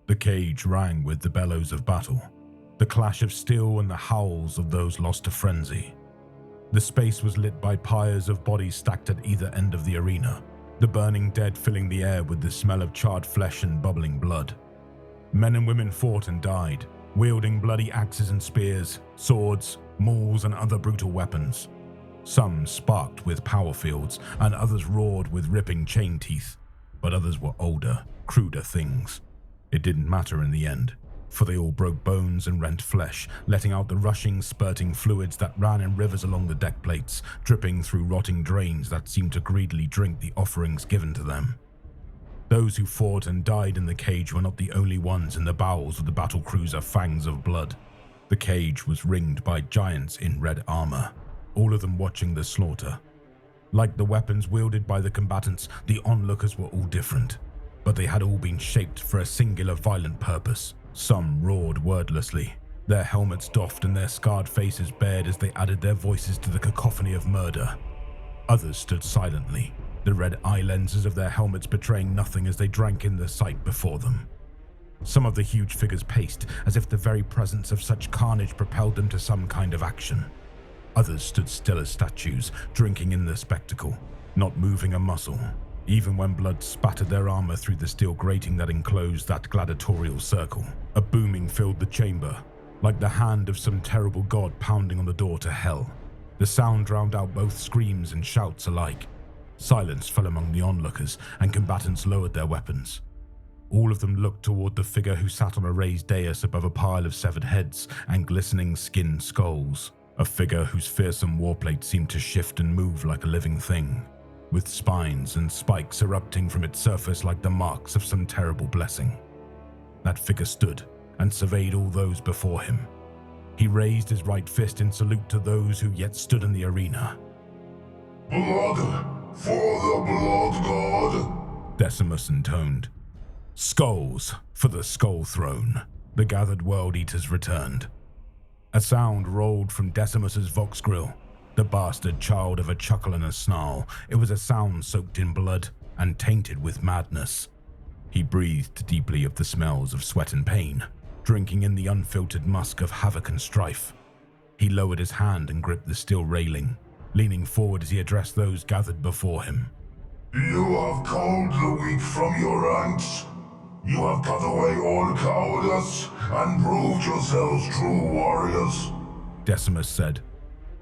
The cage rang with the bellows of battle, the clash of steel and the howls of those lost to frenzy. The space was lit by pyres of bodies stacked at either end of the arena, the burning dead filling the air with the smell of charred flesh and bubbling blood. Men and women fought and died, wielding bloody axes and spears, swords, mauls and other brutal weapons. Some sparked with power fields, and others roared with ripping chain teeth, but others were older, cruder things. It didn't matter in the end, for they all broke bones and rent flesh, letting out the rushing, spurting fluids that ran in rivers along the deck plates, dripping through rotting drains that seemed to greedily drink the offerings given to them. Those who fought and died in the cage were not the only ones in the bowels of the battle cruiser Fangs of Blood. The cage was ringed by giants in red armor, all of them watching the slaughter. Like the weapons wielded by the combatants, the onlookers were all different, but they had all been shaped for a singular violent purpose. Some roared wordlessly, their helmets doffed and their scarred faces bared as they added their voices to the cacophony of murder. Others stood silently, the red eye lenses of their helmets betraying nothing as they drank in the sight before them. Some of the huge figures paced, as if the very presence of such carnage propelled them to some kind of action. Others stood still as statues, drinking in the spectacle, not moving a muscle, even when blood spattered their armor through the steel grating that enclosed that gladiatorial circle. A booming filled the chamber, like the hand of some terrible god pounding on the door to hell. The sound drowned out both screams and shouts alike. Silence fell among the onlookers, and combatants lowered their weapons. All of them looked toward the figure who sat on a raised dais above a pile of severed heads and glistening skinned skulls. A figure whose fearsome warplate seemed to shift and move like a living thing, with spines and spikes erupting from its surface like the marks of some terrible blessing. That figure stood and surveyed all those before him. He raised his right fist in salute to those who yet stood in the arena. "Blood for the blood god," Desimus intoned. "Skulls for the skull throne," the gathered world eaters returned. A sound rolled from Desimus's vox grill, the bastard child of a chuckle and a snarl. It was a sound soaked in blood and tainted with madness. He breathed deeply of the smells of sweat and pain, drinking in the unfiltered musk of havoc and strife. He lowered his hand and gripped the steel railing, leaning forward as he addressed those gathered before him. "You have culled the weak from your ranks. You have cut away all cowardice and proved yourselves true warriors," Desimus said.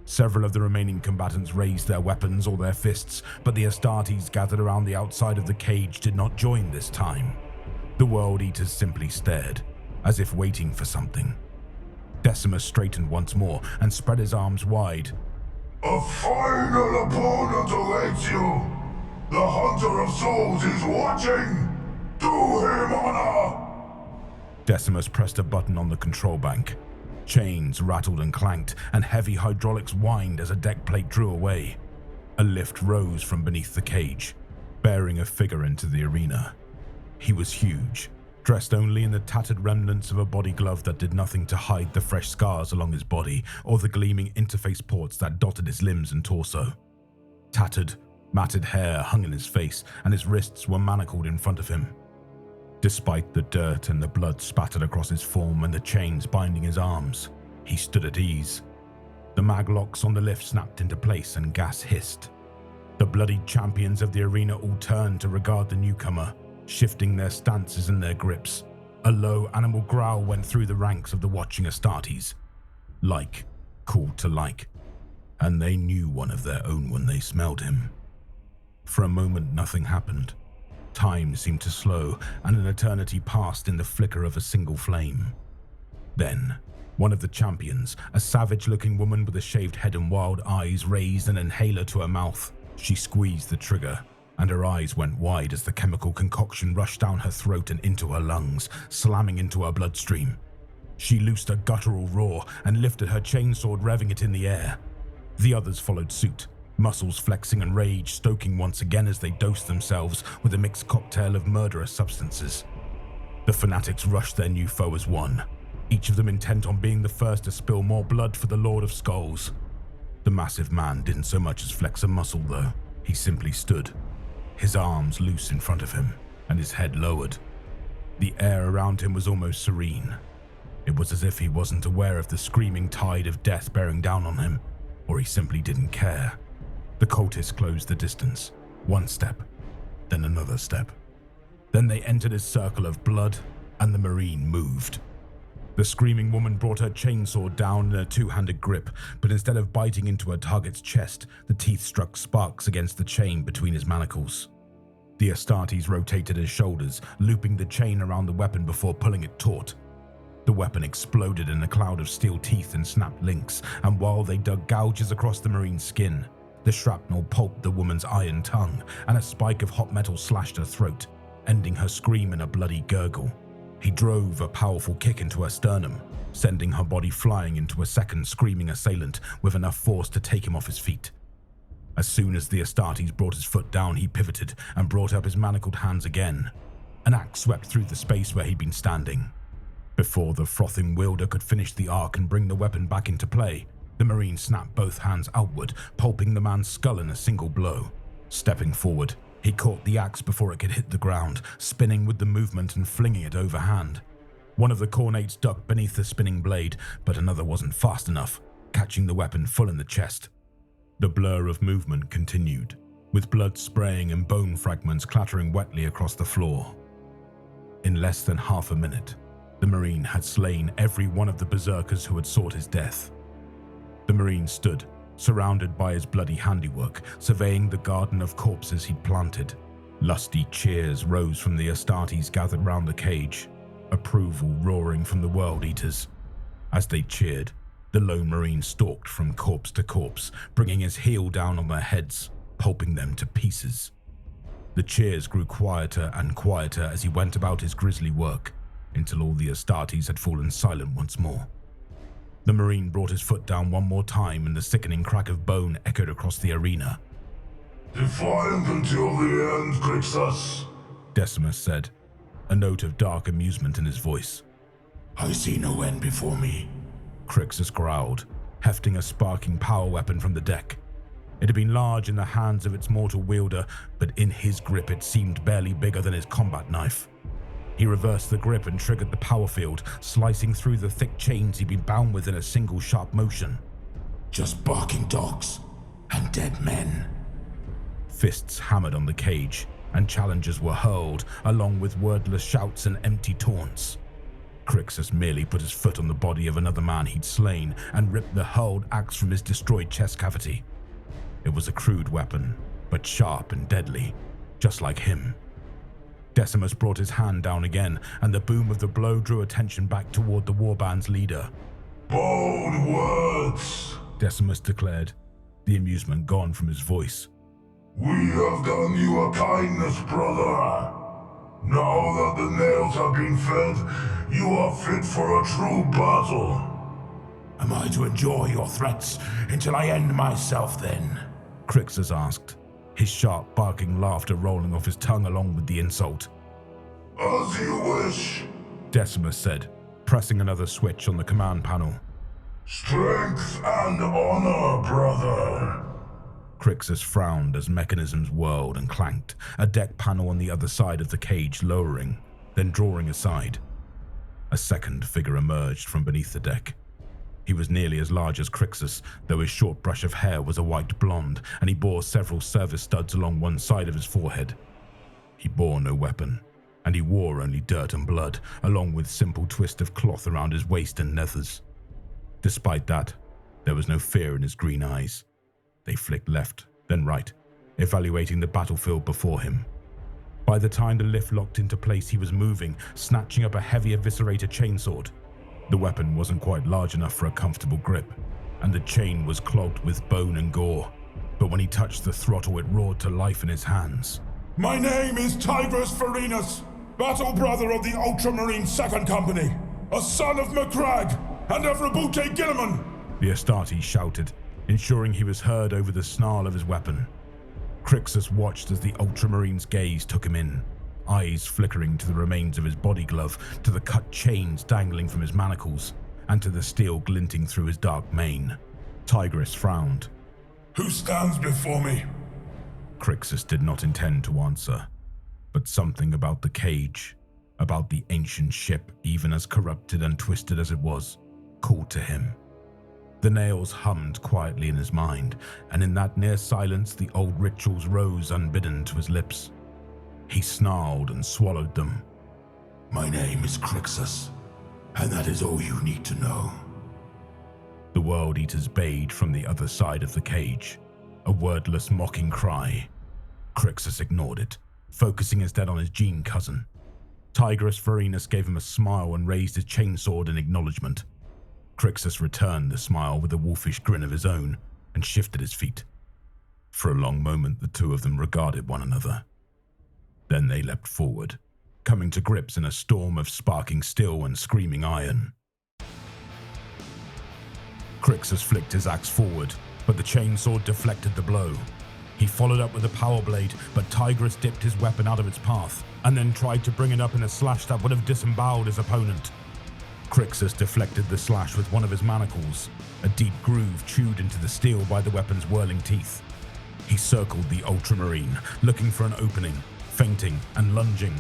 Several of the remaining combatants raised their weapons or their fists, but the Astartes gathered around the outside of the cage did not join this time. The world eaters simply stared, as if waiting for something. Desimus straightened once more and spread his arms wide. "A final opponent awaits you. The Hunter of Souls is watching. Do him honor." Desimus pressed a button on the control bank. Chains rattled and clanked, and heavy hydraulics whined as a deck plate drew away. A lift rose from beneath the cage, bearing a figure into the arena. He was huge, dressed only in the tattered remnants of a body glove that did nothing to hide the fresh scars along his body or the gleaming interface ports that dotted his limbs and torso. Tattered, matted hair hung in his face, and his wrists were manacled in front of him. Despite the dirt and the blood spattered across his form and the chains binding his arms, he stood at ease. The mag locks on the lift snapped into place and gas hissed. The bloodied champions of the arena all turned to regard the newcomer, shifting their stances and their grips. A low animal growl went through the ranks of the watching Astartes. Like called to like, and they knew one of their own when they smelled him. For a moment nothing happened. Time seemed to slow, and an eternity passed in the flicker of a single flame. Then, one of the champions, a savage-looking woman with a shaved head and wild eyes, raised an inhaler to her mouth. She squeezed the trigger, and her eyes went wide as the chemical concoction rushed down her throat and into her lungs, slamming into her bloodstream. She loosed a guttural roar and lifted her chainsword, revving it in the air. The others followed suit, muscles flexing and rage stoking once again as they dosed themselves with a mixed cocktail of murderous substances. The fanatics rushed their new foe as one, each of them intent on being the first to spill more blood for the Lord of Skulls. The massive man didn't so much as flex a muscle though. He simply stood, his arms loose in front of him and his head lowered. The air around him was almost serene. It was as if he wasn't aware of the screaming tide of death bearing down on him, or he simply didn't care. The cultist closed the distance. One step, then another step. Then they entered his circle of blood, and the Marine moved. The screaming woman brought her chainsaw down in a two-handed grip, but instead of biting into her target's chest, the teeth struck sparks against the chain between his manacles. The Astartes rotated his shoulders, looping the chain around the weapon before pulling it taut. The weapon exploded in a cloud of steel teeth and snapped links, and while they dug gouges across the Marine's skin, the shrapnel pulped the woman's iron tongue, and a spike of hot metal slashed her throat, ending her scream in a bloody gurgle. He drove a powerful kick into her sternum, sending her body flying into a second screaming assailant with enough force to take him off his feet. As soon as the Astartes brought his foot down, he pivoted and brought up his manacled hands again. An axe swept through the space where he'd been standing. Before the frothing wielder could finish the arc and bring the weapon back into play, the Marine snapped both hands outward, pulping the man's skull in a single blow. Stepping forward, he caught the axe before it could hit the ground, spinning with the movement and flinging it overhand. One of the cornates ducked beneath the spinning blade, but another wasn't fast enough, catching the weapon full in the chest. The blur of movement continued, with blood spraying and bone fragments clattering wetly across the floor. In less than half a minute, the Marine had slain every one of the berserkers who had sought his death. The Marine stood, surrounded by his bloody handiwork, surveying the garden of corpses he'd planted. Lusty cheers rose from the Astartes gathered round the cage, approval roaring from the World Eaters. As they cheered, the lone Marine stalked from corpse to corpse, bringing his heel down on their heads, pulping them to pieces. The cheers grew quieter and quieter as he went about his grisly work, until all the Astartes had fallen silent once more. The Marine brought his foot down one more time, and the sickening crack of bone echoed across the arena. Defying until the end, Crixus, Desimus said, a note of dark amusement in his voice. I see no end before me, Crixus growled, hefting a sparking power weapon from the deck. It had been large in the hands of its mortal wielder, but in his grip it seemed barely bigger than his combat knife. He reversed the grip and triggered the power field, slicing through the thick chains he'd been bound with in a single sharp motion. Just barking dogs and dead men. Fists hammered on the cage, and challenges were hurled, along with wordless shouts and empty taunts. Crixus merely put his foot on the body of another man he'd slain and ripped the hurled axe from his destroyed chest cavity. It was a crude weapon, but sharp and deadly, just like him. Desimus brought his hand down again, and the boom of the blow drew attention back toward the warband's leader. Bold words, Desimus declared, the amusement gone from his voice. We have done you a kindness, brother. Now that the nails have been fed, you are fit for a true battle. Am I to enjoy your threats until I end myself then? Crixus asked, his sharp barking laughter rolling off his tongue along with the insult. As you wish, Desimus said, pressing another switch on the command panel. Strength and honor, brother. Crixus frowned as mechanisms whirled and clanked, a deck panel on the other side of the cage lowering, then drawing aside. A second figure emerged from beneath the deck. He was nearly as large as Crixus, though his short brush of hair was a white blonde, and he bore several service studs along one side of his forehead. He bore no weapon, and he wore only dirt and blood, along with simple twist of cloth around his waist and nethers. Despite that, there was no fear in his green eyes. They flicked left, then right, evaluating the battlefield before him. By the time the lift locked into place, he was moving, snatching up a heavy eviscerator chainsword. The weapon wasn't quite large enough for a comfortable grip, and the chain was clogged with bone and gore, but when he touched the throttle, it roared to life in his hands. My name is Tigris Farinus, battle brother of the Ultramarine 2nd Company, a son of McCragg and of Rebuke Gilliman, the Astartes shouted, ensuring he was heard over the snarl of his weapon. Crixus watched as the Ultramarine's gaze took him in, eyes flickering to the remains of his body glove, to the cut chains dangling from his manacles, and to the steel glinting through his dark mane. Tigris frowned. Who stands before me? Crixus did not intend to answer, but something about the cage, about the ancient ship, even as corrupted and twisted as it was, called to him. The nails hummed quietly in his mind, and in that near silence the old rituals rose unbidden to his lips. He snarled and swallowed them. My name is Crixus, and that is all you need to know. The World Eaters bayed from the other side of the cage, a wordless mocking cry. Crixus ignored it, focusing instead on his gene cousin. Tigris Varinus gave him a smile and raised his chainsword in acknowledgement. Crixus returned the smile with a wolfish grin of his own and shifted his feet. For a long moment the two of them regarded one another. Then they leapt forward, coming to grips in a storm of sparking steel and screaming iron. Crixus flicked his axe forward, but the chainsword deflected the blow. He followed up with a power blade, but Tigris dipped his weapon out of its path, and then tried to bring it up in a slash that would have disemboweled his opponent. Crixus deflected the slash with one of his manacles, a deep groove chewed into the steel by the weapon's whirling teeth. He circled the ultramarine, looking for an opening, feinting and lunging.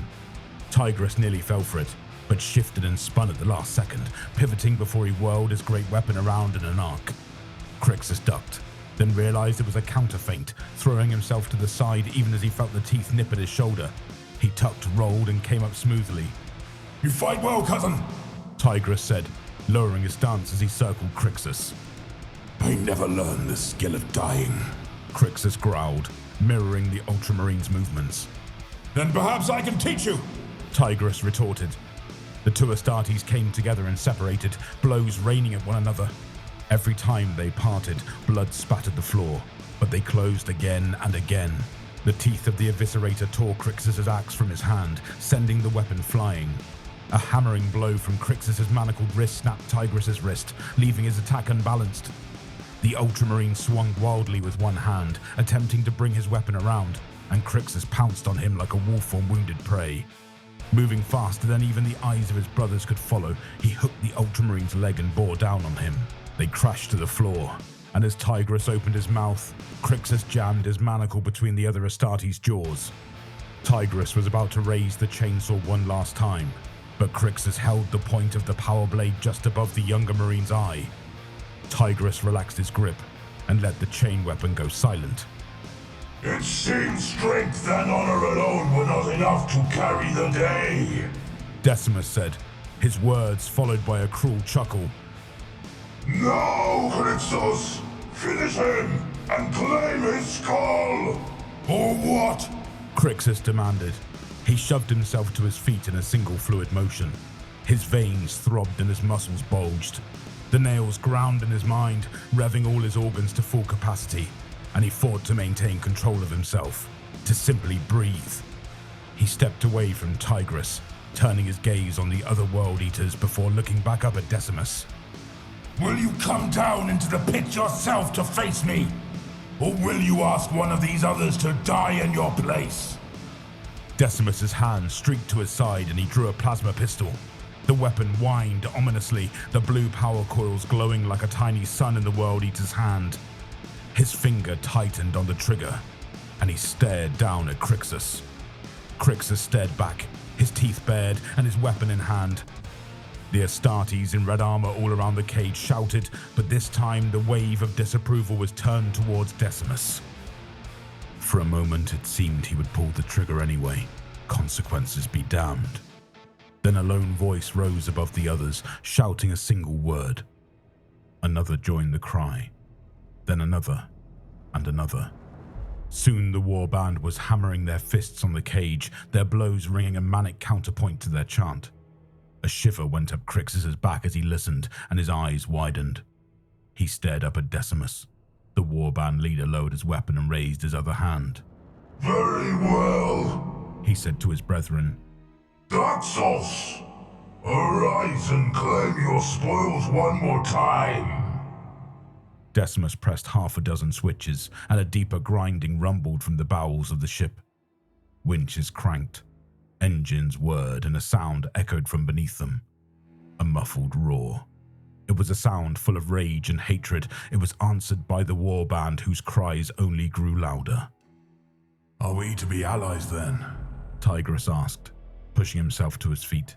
Tigris nearly fell for it, but shifted and spun at the last second, pivoting before he whirled his great weapon around in an arc. Crixus ducked, then realized it was a counter-feint, throwing himself to the side even as he felt the teeth nip at his shoulder. He tucked, rolled, and came up smoothly. You fight well, cousin, Tigris said, lowering his stance as he circled Crixus. I never learned the skill of dying, Crixus growled, mirroring the Ultramarine's movements. Then perhaps I can teach you, Tigris retorted. The two Astartes came together and separated, blows raining at one another. Every time they parted, blood spattered the floor, but they closed again and again. The teeth of the Eviscerator tore Crixus's axe from his hand, sending the weapon flying. A hammering blow from Crixus's manacled wrist snapped Tigris's wrist, leaving his attack unbalanced. The Ultramarine swung wildly with one hand, attempting to bring his weapon around, and Crixus pounced on him like a wolf on wounded prey. Moving faster than even the eyes of his brothers could follow, he hooked the Ultramarine's leg and bore down on him. They crashed to the floor, and as Tigris opened his mouth, Crixus jammed his manacle between the other Astartes' jaws. Tigris was about to raise the chainsaw one last time, but Crixus held the point of the power blade just above the younger Marine's eye. Tigris relaxed his grip and let the chain weapon go silent. It seems strength and honor alone were not enough to carry the day, Desimus said, his words followed by a cruel chuckle. No, Crixus! Finish him and claim his skull! Or what? Crixus demanded. He shoved himself to his feet in a single fluid motion. His veins throbbed and his muscles bulged. The nails ground in his mind, revving all his organs to full capacity, and he fought to maintain control of himself, to simply breathe. He stepped away from Tigris, turning his gaze on the other World Eaters before looking back up at Desimus. Will you come down into the pit yourself to face me? Or will you ask one of these others to die in your place? Desimus's hand streaked to his side and he drew a plasma pistol. The weapon whined ominously, the blue power coils glowing like a tiny sun in the World Eater's hand. His finger tightened on the trigger, and he stared down at Crixus. Crixus stared back, his teeth bared and his weapon in hand. The Astartes in red armor all around the cage shouted, but this time the wave of disapproval was turned towards Desimus. For a moment it seemed he would pull the trigger anyway, consequences be damned. Then a lone voice rose above the others, shouting a single word. Another joined the cry, then another, and another. Soon the war band was hammering their fists on the cage, their blows ringing a manic counterpoint to their chant. A shiver went up Crixus's back as he listened, and his eyes widened. He stared up at Desimus. The warband leader lowered his weapon and raised his other hand. Very well, he said to his brethren. Daxos, arise and claim your spoils one more time. Desimus pressed half a dozen switches, and a deeper grinding rumbled from the bowels of the ship. Winches cranked. Engines whirred and a sound echoed from beneath them. A muffled roar. It was a sound full of rage and hatred. It was answered by the warband whose cries only grew louder. Are we to be allies then? Tigris asked. pushing himself to his feet.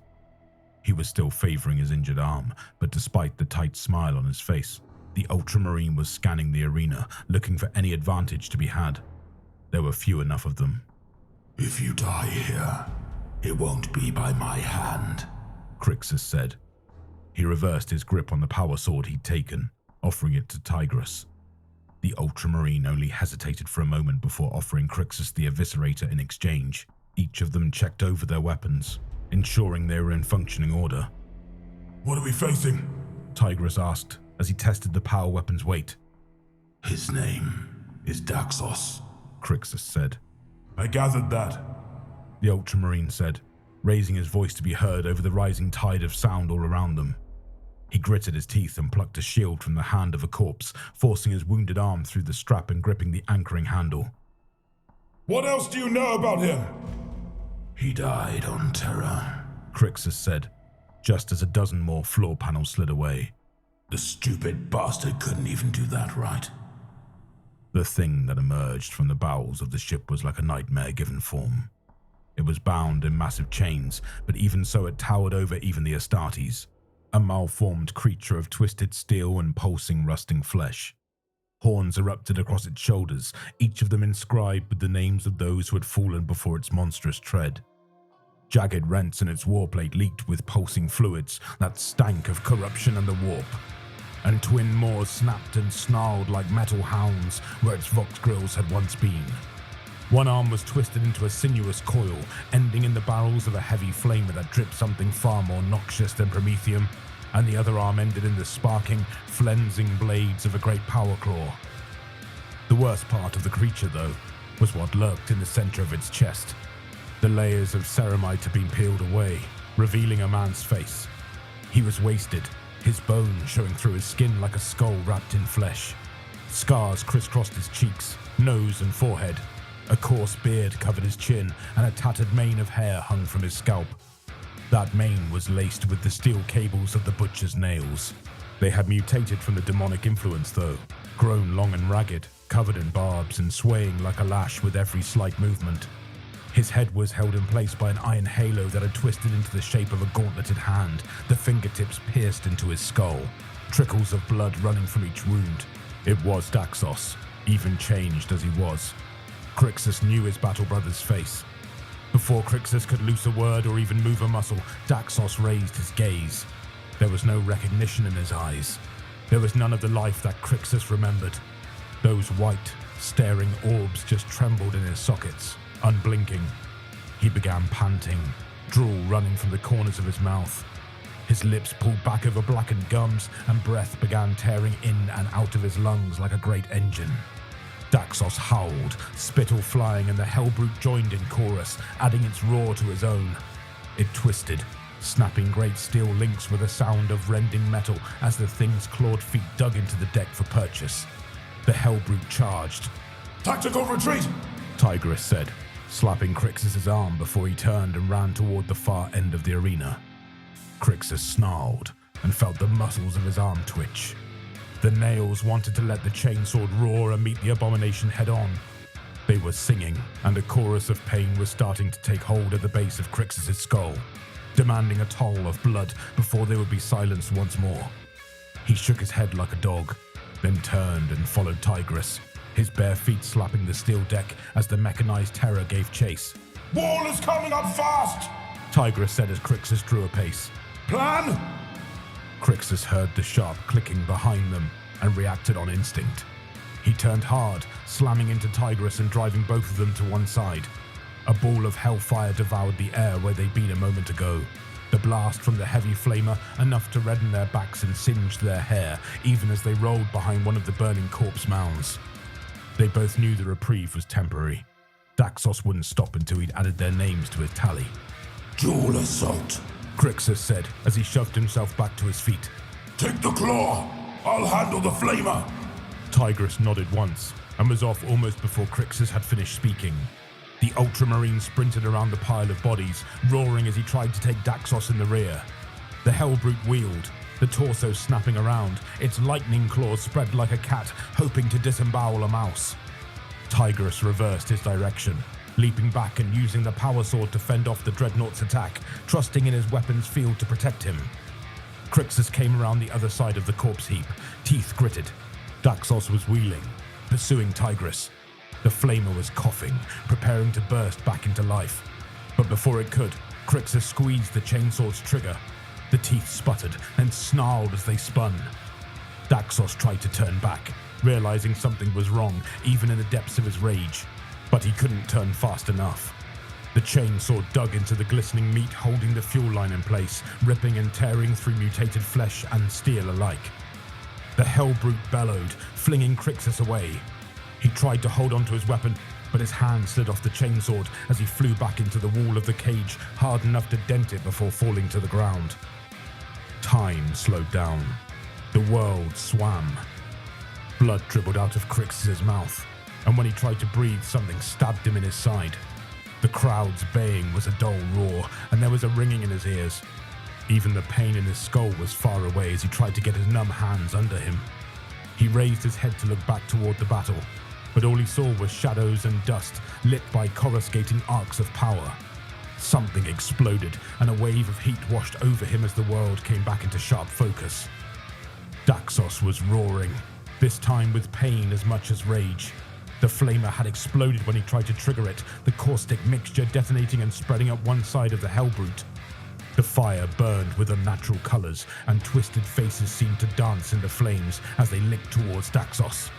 He was still favoring his injured arm, but despite the tight smile on his face, the Ultramarine was scanning the arena, looking for any advantage to be had. There were few enough of them. If you die here, it won't be by my hand, Crixus said. He reversed his grip on the power sword he'd taken, offering it to Tigris. The Ultramarine only hesitated for a moment before offering Crixus the Eviscerator in exchange. Each of them checked over their weapons, ensuring they were in functioning order. What are we facing? Tigris asked as he tested the power weapon's weight. His name is Daxos, Crixus said. I gathered that, the Ultramarine said, raising his voice to be heard over the rising tide of sound all around them. He gritted his teeth and plucked a shield from the hand of a corpse, forcing his wounded arm through the strap and gripping the anchoring handle. What else do you know about him? He died on Terra, Crixus said, just as a dozen more floor panels slid away. The stupid bastard couldn't even do that right. The thing that emerged from the bowels of the ship was like a nightmare given form. It was bound in massive chains, but even so it towered over even the Astartes, a malformed creature of twisted steel and pulsing rusting flesh. Horns erupted across its shoulders, each of them inscribed with the names of those who had fallen before its monstrous tread. Jagged rents in its warplate leaked with pulsing fluids that stank of corruption and the warp, and twin maws snapped and snarled like metal hounds where its vox grills had once been. One arm was twisted into a sinuous coil, ending in the barrels of a heavy flamer that dripped something far more noxious than promethium, and the other arm ended in the sparking, flensing blades of a great power claw. The worst part of the creature, though, was what lurked in the center of its chest. The layers of ceramite had been peeled away, revealing a man's face. He was wasted, his bone showing through his skin like a skull wrapped in flesh. Scars crisscrossed his cheeks, nose and forehead. A coarse beard covered his chin, and a tattered mane of hair hung from his scalp. That mane was laced with the steel cables of the butcher's nails. They had mutated from the demonic influence, though, grown long and ragged, covered in barbs and swaying like a lash with every slight movement. His head was held in place by an iron halo that had twisted into the shape of a gauntleted hand, the fingertips pierced into his skull, trickles of blood running from each wound. It was Daxos, even changed as he was. Crixus knew his battle brother's face. Before Crixus could loose a word or even move a muscle, Daxos raised his gaze. There was no recognition in his eyes. There was none of the life that Crixus remembered. Those white, staring orbs just trembled in his sockets, unblinking. He began panting, drool running from the corners of his mouth. His lips pulled back over blackened gums, and breath began tearing in and out of his lungs like a great engine. Daxos howled, spittle flying, and the Hellbrute joined in chorus, adding its roar to his own. It twisted, snapping great steel links with a sound of rending metal as the thing's clawed feet dug into the deck for purchase. The Hellbrute charged. Tactical retreat, Tigris said, slapping Crixus's arm before he turned and ran toward the far end of the arena. Crixus snarled and felt the muscles of his arm twitch. The Nails wanted to let the chainsword roar and meet the abomination head-on. They were singing, and a chorus of pain was starting to take hold at the base of Crixus's skull, demanding a toll of blood before they would be silenced once more. He shook his head like a dog, then turned and followed Tigris, his bare feet slapping the steel deck as the mechanized terror gave chase. Wall is coming up fast, Tigris said as Crixus drew a pace. Plan? Crixus heard the sharp clicking behind them and reacted on instinct. He turned hard, slamming into Tigris and driving both of them to one side. A ball of hellfire devoured the air where they'd been a moment ago. The blast from the heavy flamer enough to redden their backs and singe their hair, even as they rolled behind one of the burning corpse mounds. They both knew the reprieve was temporary. Daxos wouldn't stop until he'd added their names to his tally. Dual assault, Crixus said as he shoved himself back to his feet. Take the claw! I'll handle the flamer! Tigris nodded once and was off almost before Crixus had finished speaking. The Ultramarine sprinted around the pile of bodies, roaring as he tried to take Daxos in the rear. The Hellbrute wheeled, the torso snapping around, its lightning claws spread like a cat, hoping to disembowel a mouse. Tigris reversed his direction, leaping back and using the power sword to fend off the dreadnought's attack, trusting in his weapon's field to protect him. Crixus came around the other side of the corpse heap, teeth gritted. Daxos was wheeling, pursuing Tigris. The flamer was coughing, preparing to burst back into life. But before it could, Crixus squeezed the chainsaw's trigger. The teeth sputtered and snarled as they spun. Daxos tried to turn back, realizing something was wrong, even in the depths of his rage. But he couldn't turn fast enough. The chainsaw dug into the glistening meat holding the fuel line in place, ripping and tearing through mutated flesh and steel alike. The Hellbrute bellowed, flinging Crixus away. He tried to hold onto his weapon, but his hand slid off the chainsword as he flew back into the wall of the cage, hard enough to dent it before falling to the ground. Time slowed down. The world swam. Blood dribbled out of Crixus's mouth, and when he tried to breathe, something stabbed him in his side. The crowd's baying was a dull roar, and there was a ringing in his ears. Even the pain in his skull was far away as he tried to get his numb hands under him. He raised his head to look back toward the battle, but all he saw was shadows and dust lit by coruscating arcs of power. Something exploded, and a wave of heat washed over him as the world came back into sharp focus. Daxos was roaring, this time with pain as much as rage. The flamer had exploded when he tried to trigger it, the caustic mixture detonating and spreading up one side of the Hellbrute. The fire burned with unnatural colors, and twisted faces seemed to dance in the flames as they licked towards Daxos.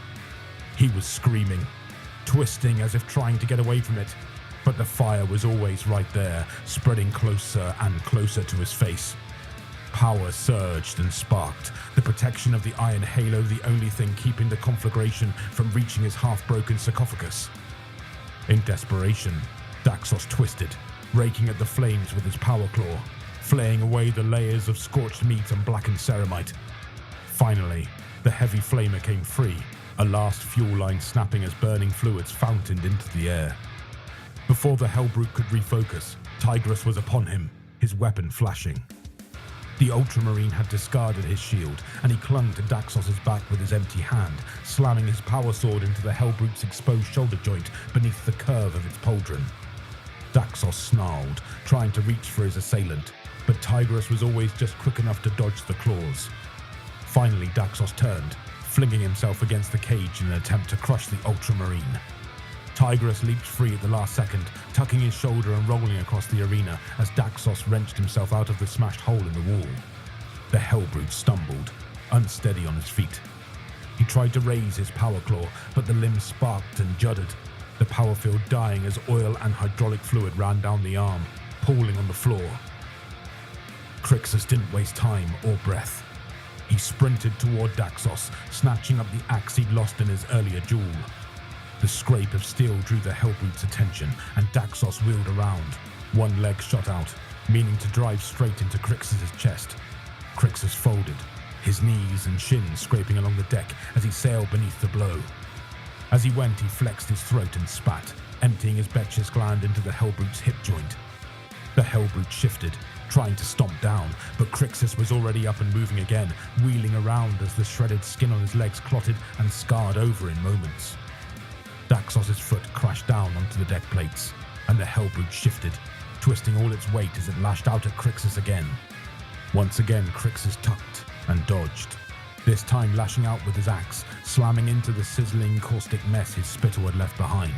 He was screaming, twisting as if trying to get away from it, but the fire was always right there, spreading closer and closer to his face. Power surged and sparked, the protection of the iron halo the only thing keeping the conflagration from reaching his half-broken sarcophagus. In desperation, Daxos twisted, raking at the flames with his power claw, flaying away the layers of scorched meat and blackened ceramite. Finally, the heavy flamer came free, a last fuel line snapping as burning fluids fountained into the air. Before the Hellbrute could refocus, Tigris was upon him, his weapon flashing. The Ultramarine had discarded his shield, and he clung to Daxos's back with his empty hand, slamming his power sword into the Hellbrute's exposed shoulder joint beneath the curve of its pauldron. Daxos snarled, trying to reach for his assailant, but Tigris was always just quick enough to dodge the claws. Finally, Daxos turned, flinging himself against the cage in an attempt to crush the Ultramarine. Tigris leaped free at the last second, tucking his shoulder and rolling across the arena as Daxos wrenched himself out of the smashed hole in the wall. The Hellbrute stumbled, unsteady on his feet. He tried to raise his power claw, but the limb sparked and juddered, the power field dying as oil and hydraulic fluid ran down the arm, pooling on the floor. Crixus didn't waste time or breath. He sprinted toward Daxos, snatching up the axe he'd lost in his earlier duel. The scrape of steel drew the Hellbrute's attention, and Daxos wheeled around. One leg shot out, meaning to drive straight into Crixus's chest. Crixus folded, his knees and shins scraping along the deck as he sailed beneath the blow. As he went, he flexed his throat and spat, emptying his Betches gland into the Hellbrute's hip joint. The Hellbrute shifted, trying to stomp down, but Crixus was already up and moving again, wheeling around as the shredded skin on his legs clotted and scarred over in moments. Daxos's foot crashed down onto the deck plates, and the Hellbrute shifted, twisting all its weight as it lashed out at Crixus again. Once again, Crixus tucked and dodged, this time lashing out with his axe, slamming into the sizzling caustic mess his spittle had left behind.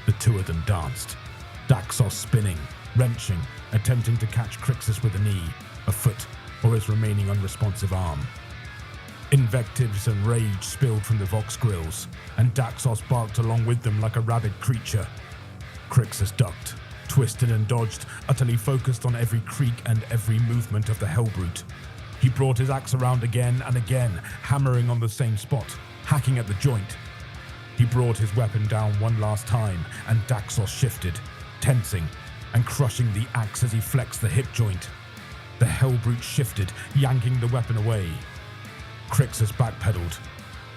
The two of them danced, Daxos spinning, wrenching, attempting to catch Crixus with a knee, a foot, or his remaining unresponsive arm. Invectives and rage spilled from the Vox grills, and Daxos barked along with them like a rabid creature. Crixus ducked, twisted and dodged, utterly focused on every creak and every movement of the Hellbrute. He brought his axe around again and again, hammering on the same spot, hacking at the joint. He brought his weapon down one last time, and Daxos shifted, tensing, and crushing the axe as he flexed the hip joint. The Hellbrute shifted, yanking the weapon away. Crixus backpedaled.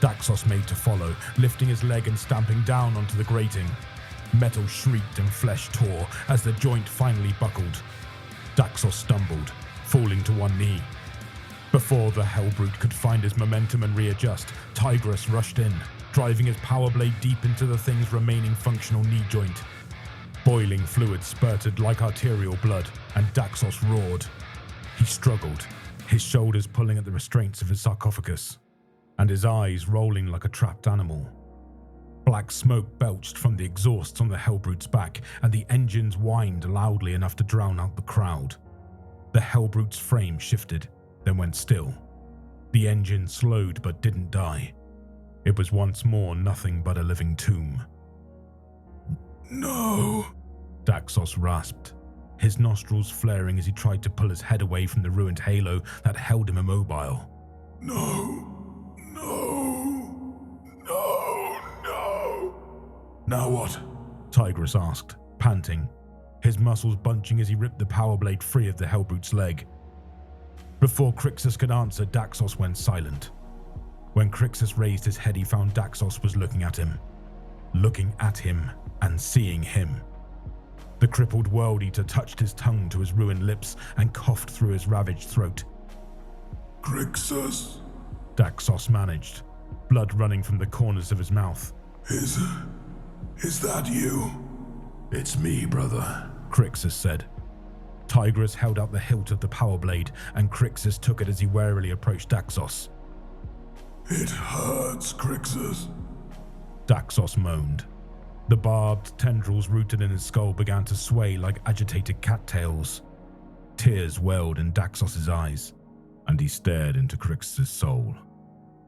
Daxos made to follow, lifting his leg and stamping down onto the grating. Metal shrieked and flesh tore as the joint finally buckled. Daxos stumbled, falling to one knee. Before the Hellbrute could find his momentum and readjust, Tigris rushed in, driving his power blade deep into the thing's remaining functional knee joint. Boiling fluid spurted like arterial blood, and Daxos roared. He struggled, his shoulders pulling at the restraints of his sarcophagus, and his eyes rolling like a trapped animal. Black smoke belched from the exhausts on the Hellbrute's back, and the engines whined loudly enough to drown out the crowd. The Hellbrute's frame shifted, then went still. The engine slowed but didn't die. It was once more nothing but a living tomb. No, Daxos rasped, his nostrils flaring as he tried to pull his head away from the ruined halo that held him immobile. No. Now what? Tigris asked, panting, his muscles bunching as he ripped the power blade free of the Hellbrute's leg. Before Crixus could answer, Daxos went silent. When Crixus raised his head, he found Daxos was looking at him and seeing him. The crippled World Eater touched his tongue to his ruined lips and coughed through his ravaged throat. Crixus? Daxos managed, blood running from the corners of his mouth. Is that you? It's me, brother, Crixus said. Tigris held out the hilt of the power blade, and Crixus took it as he warily approached Daxos. It hurts, Crixus, Daxos moaned. The barbed tendrils rooted in his skull began to sway like agitated cattails. Tears welled in Daxos's eyes, and he stared into Crixus's soul.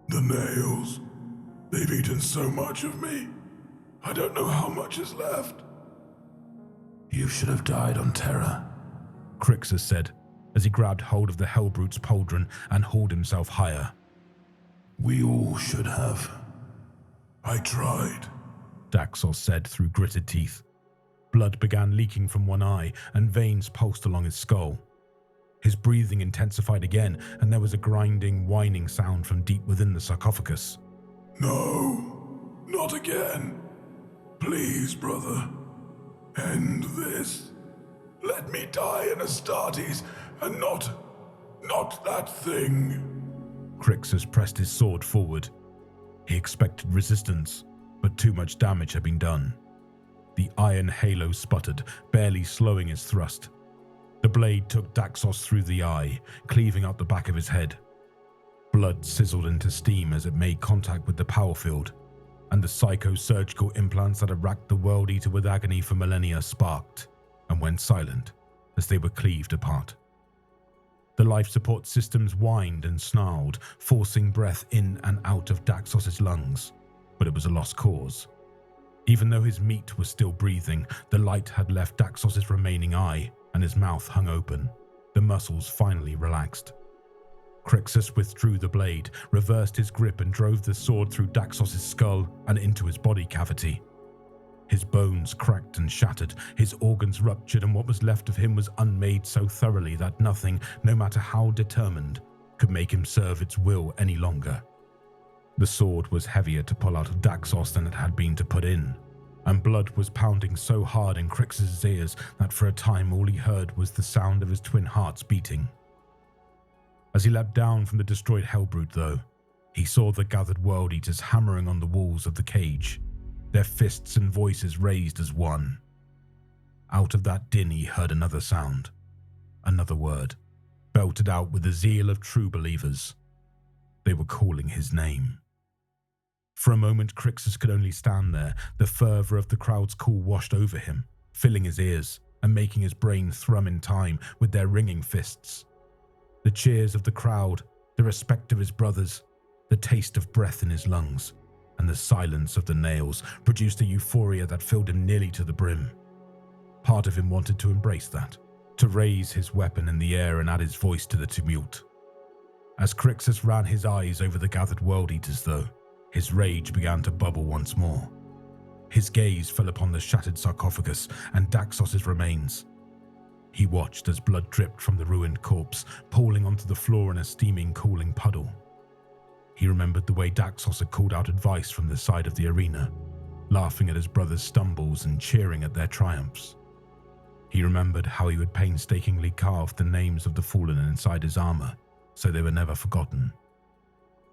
The nails. They've eaten so much of me. I don't know how much is left. You should have died on Terra, Crixus said, as he grabbed hold of the Hellbrute's pauldron and hauled himself higher. We all should have. I tried, Daxos said through gritted teeth. Blood began leaking from one eye, and veins pulsed along his skull. His breathing intensified again, and there was a grinding, whining sound from deep within the sarcophagus. No, not again. Please, brother. End this. Let me die in Astartes, and not that thing. Crixus pressed his sword forward. He expected resistance, but too much damage had been done. The iron halo sputtered, barely slowing his thrust. The blade took Daxos through the eye, cleaving out the back of his head. Blood sizzled into steam as it made contact with the power field, and the psycho-surgical implants that had racked the World Eater with agony for millennia sparked and went silent as they were cleaved apart. The life support systems whined and snarled, forcing breath in and out of Daxos's lungs, but it was a lost cause. Even though his meat was still breathing, the light had left Daxos's remaining eye, and his mouth hung open. The muscles finally relaxed. Crixus withdrew the blade, reversed his grip, and drove the sword through Daxos's skull and into his body cavity. His bones cracked and shattered, his organs ruptured, and what was left of him was unmade so thoroughly that nothing, no matter how determined, could make him serve its will any longer. The sword was heavier to pull out of Daxos than it had been to put in, and blood was pounding so hard in Crixus's ears that for a time all he heard was the sound of his twin hearts beating. As he leapt down from the destroyed Hellbrute, though, he saw the gathered World Eaters hammering on the walls of the cage, their fists and voices raised as one. Out of that din he heard another sound, another word, belted out with the zeal of true believers. They were calling his name. For a moment, Crixus could only stand there, the fervor of the crowd's call washed over him, filling his ears and making his brain thrum in time with their ringing fists. The cheers of the crowd, the respect of his brothers, the taste of breath in his lungs, and the silence of the nails produced a euphoria that filled him nearly to the brim. Part of him wanted to embrace that, to raise his weapon in the air and add his voice to the tumult. As Crixus ran his eyes over the gathered World Eaters, though, his rage began to bubble once more. His gaze fell upon the shattered sarcophagus and Daxos's remains. He watched as blood dripped from the ruined corpse, pooling onto the floor in a steaming, cooling puddle. He remembered the way Daxos had called out advice from the side of the arena, laughing at his brother's stumbles and cheering at their triumphs. He remembered how he would painstakingly carve the names of the fallen inside his armor, so they were never forgotten.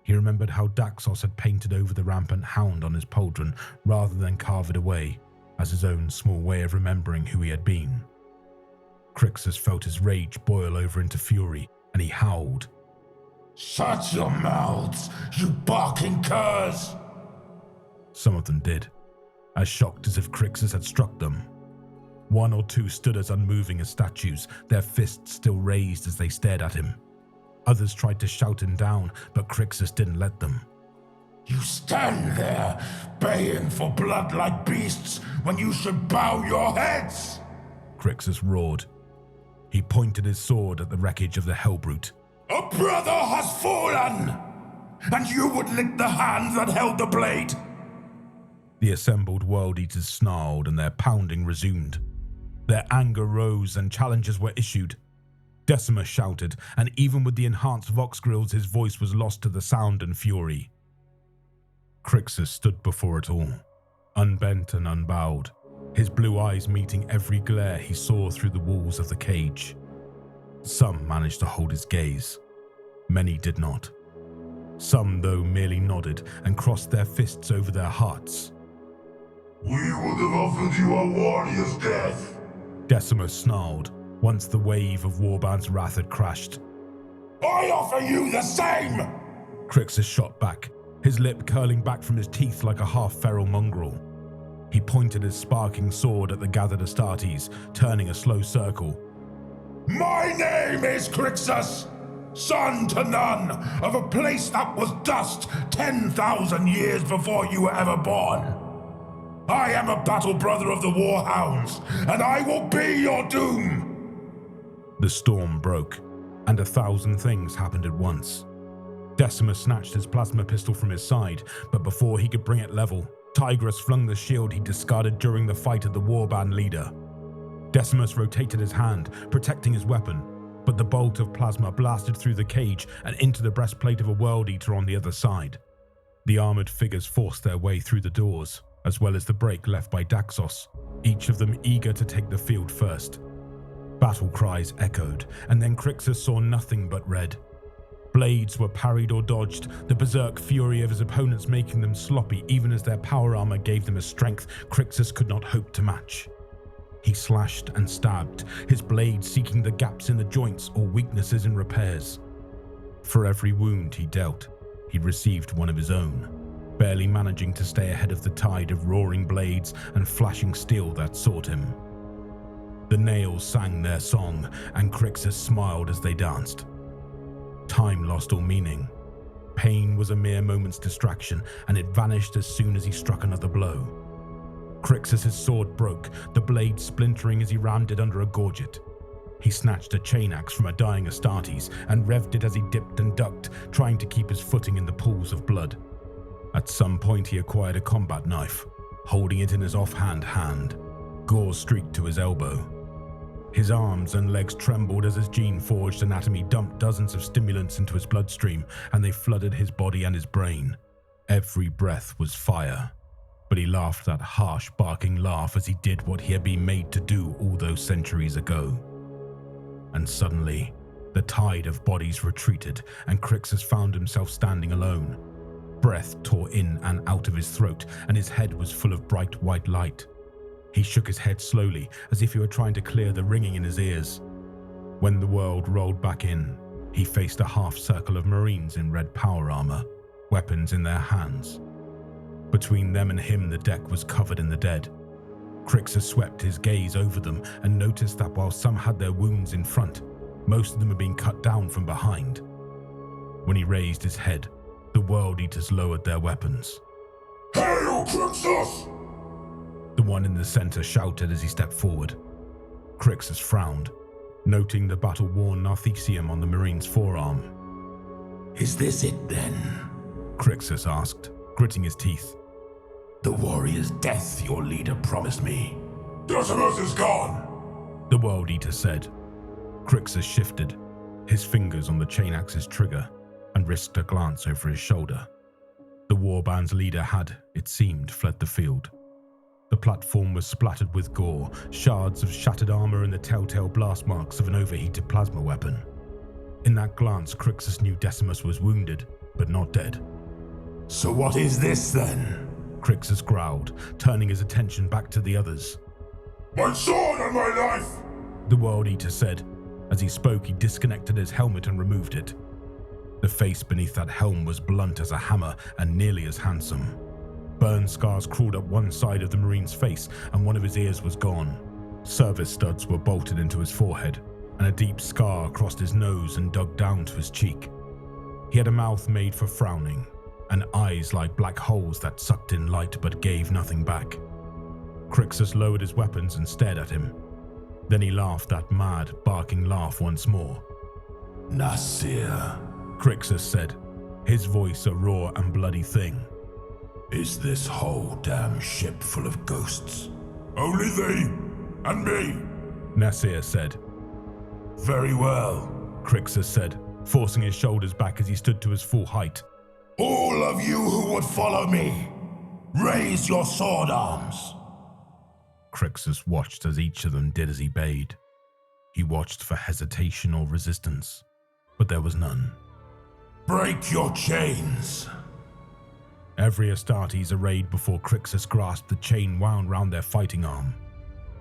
He remembered how Daxos had painted over the rampant hound on his pauldron rather than carve it away, as his own small way of remembering who he had been. Crixus felt his rage boil over into fury, and he howled. "Shut your mouths, you barking curs!" Some of them did, as shocked as if Crixus had struck them. One or two stood as unmoving as statues, their fists still raised as they stared at him. Others tried to shout him down, but Crixus didn't let them. "You stand there, baying for blood like beasts, when you should bow your heads!" Crixus roared. He pointed his sword at the wreckage of the Hellbrute. "A brother has fallen, and you would lick the hand that held the blade!" The assembled World Eaters snarled, and their pounding resumed. Their anger rose, and challenges were issued. Desimus shouted, and even with the enhanced vox grills, his voice was lost to the sound and fury. Crixus stood before it all, unbent and unbowed, his blue eyes meeting every glare he saw through the walls of the cage. Some managed to hold his gaze. Many did not. Some, though, merely nodded and crossed their fists over their hearts. "We would have offered you a warrior's death," Desimus snarled, once the wave of Warband's wrath had crashed. "I offer you the same!" Crixus shot back, his lip curling back from his teeth like a half-feral mongrel. He pointed his sparking sword at the gathered Astartes, turning a slow circle. "My name is Crixus, son to none of a place that was dust 10,000 years before you were ever born. I am a battle brother of the Warhounds, and I will be your doom." The storm broke, and 1,000 things happened at once. Desimus snatched his plasma pistol from his side, but before he could bring it level, Tigris flung the shield he discarded during the fight at the warband leader. Desimus rotated his hand, protecting his weapon, but the bolt of plasma blasted through the cage and into the breastplate of a World Eater on the other side. The armored figures forced their way through the doors, as well as the break left by Daxos, each of them eager to take the field first. Battle cries echoed, and then Crixus saw nothing but red. Blades were parried or dodged, the berserk fury of his opponents making them sloppy even as their power armor gave them a strength Crixus could not hope to match. He slashed and stabbed, his blade seeking the gaps in the joints or weaknesses in repairs. For every wound he dealt, he received one of his own, barely managing to stay ahead of the tide of roaring blades and flashing steel that sought him. The Nails sang their song, and Crixus smiled as they danced. Time lost all meaning. Pain was a mere moment's distraction, and it vanished as soon as he struck another blow. Crixus' sword broke, the blade splintering as he rammed it under a gorget. He snatched a chain axe from a dying Astartes and revved it as he dipped and ducked, trying to keep his footing in the pools of blood. At some point he acquired a combat knife, holding it in his offhand hand. Gore streaked to his elbow. His arms and legs trembled as his gene-forged anatomy dumped dozens of stimulants into his bloodstream, and they flooded his body and his brain. Every breath was fire, but he laughed that harsh, barking laugh as he did what he had been made to do all those centuries ago. And suddenly, the tide of bodies retreated, and Crixus found himself standing alone. Breath tore in and out of his throat, and his head was full of bright white light. He shook his head slowly, as if he were trying to clear the ringing in his ears. When the world rolled back in, he faced a half-circle of Marines in red power armor, weapons in their hands. Between them and him, the deck was covered in the dead. Crixus swept his gaze over them and noticed that while some had their wounds in front, most of them had been cut down from behind. When he raised his head, the World Eaters lowered their weapons. "Hail, Crixus!" The one in the center shouted as he stepped forward. Crixus frowned, noting the battle-worn narthecium on the Marine's forearm. "Is this it then?" Crixus asked, gritting his teeth. "The warrior's death your leader promised me." "Desimus is gone," the World Eater said. Crixus shifted, his fingers on the chain axe's trigger, and risked a glance over his shoulder. The warband's leader had, it seemed, fled the field. The platform was splattered with gore, shards of shattered armor and the telltale blast marks of an overheated plasma weapon. In that glance, Crixus knew Desimus was wounded, but not dead. So what is this then? Crixus growled, turning his attention back to the others. My sword and my life! The World Eater said. As he spoke, he disconnected his helmet and removed it. The face beneath that helm was blunt as a hammer and nearly as handsome. Burn scars crawled up one side of the Marine's face, and one of his ears was gone. Service studs were bolted into his forehead, and a deep scar crossed his nose and dug down to his cheek. He had a mouth made for frowning, and eyes like black holes that sucked in light but gave nothing back. Crixus lowered his weapons and stared at him. Then he laughed that mad, barking laugh once more. Nasir, Crixus said, his voice a raw and bloody thing. Is this whole damn ship full of ghosts? Only thee and me, Nasir said. Very well, Crixus said, forcing his shoulders back as he stood to his full height. All of you who would follow me, raise your sword arms. Crixus watched as each of them did as he bade. He watched for hesitation or resistance, but there was none. Break your chains. Every Astartes arrayed before Crixus grasped the chain wound round their fighting arm.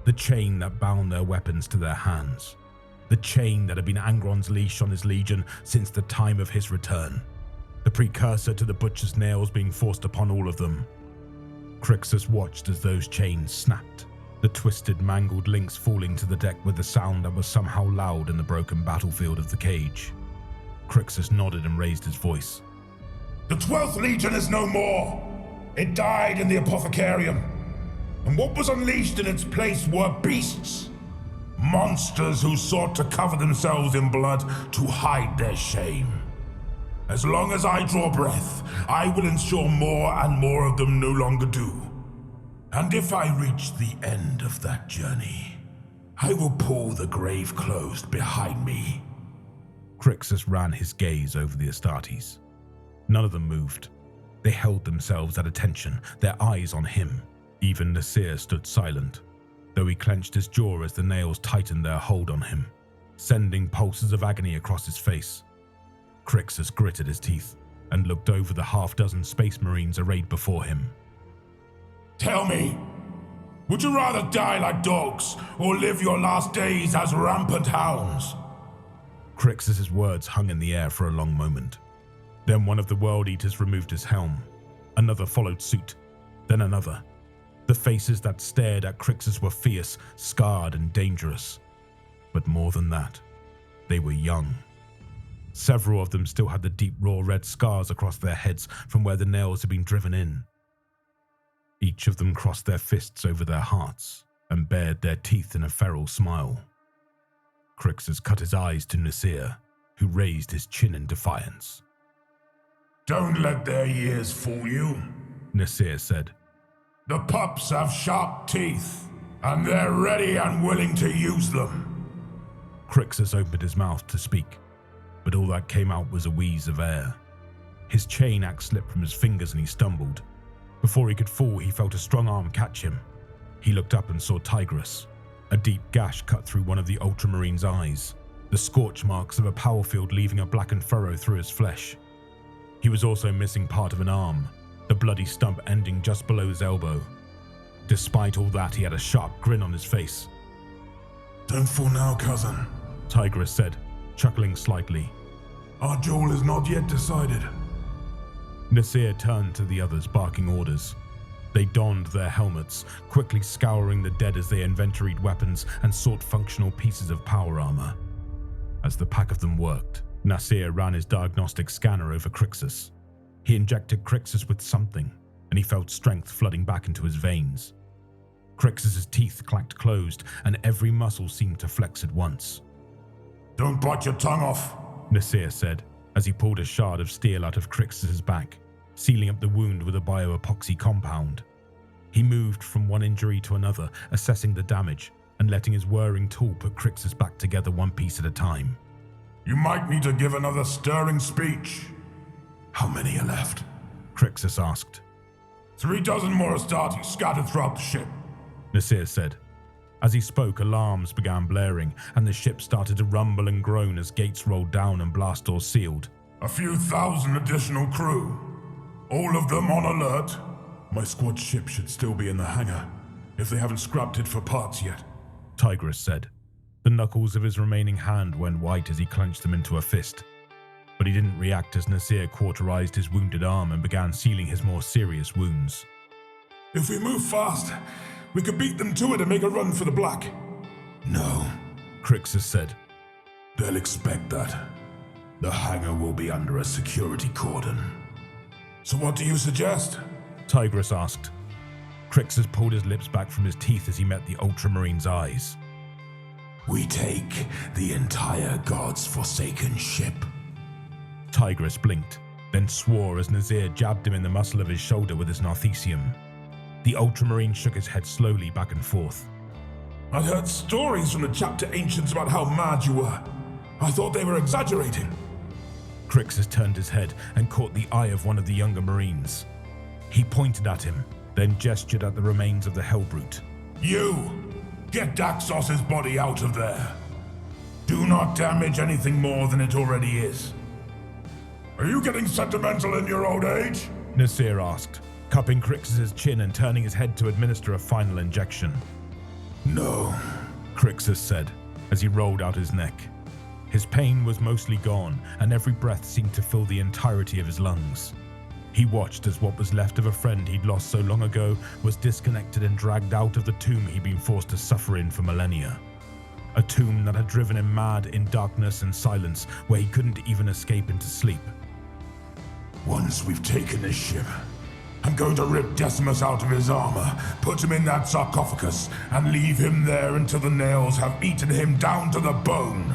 The chain that bound their weapons to their hands. The chain that had been Angron's leash on his legion since the time of his return. The precursor to the butcher's nails being forced upon all of them. Crixus watched as those chains snapped, the twisted, mangled links falling to the deck with a sound that was somehow loud in the broken battlefield of the cage. Crixus nodded and raised his voice. The 12th Legion is no more. It died in the Apothecarium. And what was unleashed in its place were beasts. Monsters who sought to cover themselves in blood to hide their shame. As long as I draw breath, I will ensure more and more of them no longer do. And if I reach the end of that journey, I will pull the grave closed behind me. Crixus ran his gaze over the Astartes. None of them moved. They held themselves at attention, their eyes on him. Even Nasir stood silent, though he clenched his jaw as the nails tightened their hold on him, sending pulses of agony across his face. Crixus gritted his teeth and looked over the half-dozen space marines arrayed before him. Tell me, would you rather die like dogs or live your last days as rampant hounds? Crixus's words hung in the air for a long moment. Then one of the World Eaters removed his helm. Another followed suit, then another. The faces that stared at Crixus were fierce, scarred, and dangerous. But more than that, they were young. Several of them still had the deep raw red scars across their heads from where the nails had been driven in. Each of them crossed their fists over their hearts and bared their teeth in a feral smile. Crixus cut his eyes to Nasir, who raised his chin in defiance. Don't let their years fool you, Nasir said. The pups have sharp teeth, and they're ready and willing to use them. Crixus opened his mouth to speak, but all that came out was a wheeze of air. His chain axe slipped from his fingers and he stumbled. Before he could fall, he felt a strong arm catch him. He looked up and saw Tigris, a deep gash cut through one of the Ultramarine's eyes, the scorch marks of a power field leaving a blackened furrow through his flesh. He was also missing part of an arm, the bloody stump ending just below his elbow. Despite all that, he had a sharp grin on his face. Don't fall now, cousin, Tigris said, chuckling slightly. Our duel is not yet decided. Nasir turned to the others, barking orders. They donned their helmets, quickly scouring the dead as they inventoried weapons and sought functional pieces of power armor. As the pack of them worked, Nasir ran his diagnostic scanner over Crixus. He injected Crixus with something, and he felt strength flooding back into his veins. Crixus's teeth clacked closed, and every muscle seemed to flex at once. Don't bite your tongue off, Nasir said, as he pulled a shard of steel out of Crixus's back, sealing up the wound with a bioepoxy compound. He moved from one injury to another, assessing the damage, and letting his whirring tool put Crixus back together one piece at a time. You might need to give another stirring speech. How many are left? Crixus asked. 3 dozen more Astartes scattered throughout the ship. Nasir said. As he spoke, alarms began blaring, and the ship started to rumble and groan as gates rolled down and blast doors sealed. A few thousand additional crew. All of them on alert. My squad ship should still be in the hangar, if they haven't scrapped it for parts yet, Tigris said. The knuckles of his remaining hand went white as he clenched them into a fist. But he didn't react as Nasir cauterized his wounded arm and began sealing his more serious wounds. If we move fast, we could beat them to it and make a run for the black. No, Crixus said. They'll expect that. The hangar will be under a security cordon. So what do you suggest? Tigris asked. Crixus pulled his lips back from his teeth as he met the Ultramarine's eyes. We take the entire God's Forsaken ship. Tigris blinked, then swore as Nasir jabbed him in the muscle of his shoulder with his Narthesium. The Ultramarine shook his head slowly back and forth. I'd heard stories from the chapter ancients about how mad you were. I thought they were exaggerating. Crixus turned his head and caught the eye of one of the younger Marines. He pointed at him, then gestured at the remains of the Hellbrute. You! Get Daxos' body out of there. Do not damage anything more than it already is. Are you getting sentimental in your old age? Nasir asked, cupping Crixus' chin and turning his head to administer a final injection. No, Crixus said, as he rolled out his neck. His pain was mostly gone, and every breath seemed to fill the entirety of his lungs. He watched as what was left of a friend he'd lost so long ago was disconnected and dragged out of the tomb he'd been forced to suffer in for millennia. A tomb that had driven him mad in darkness and silence, where he couldn't even escape into sleep. Once we've taken this ship, I'm going to rip Desimus out of his armor, put him in that sarcophagus, and leave him there until the nails have eaten him down to the bone.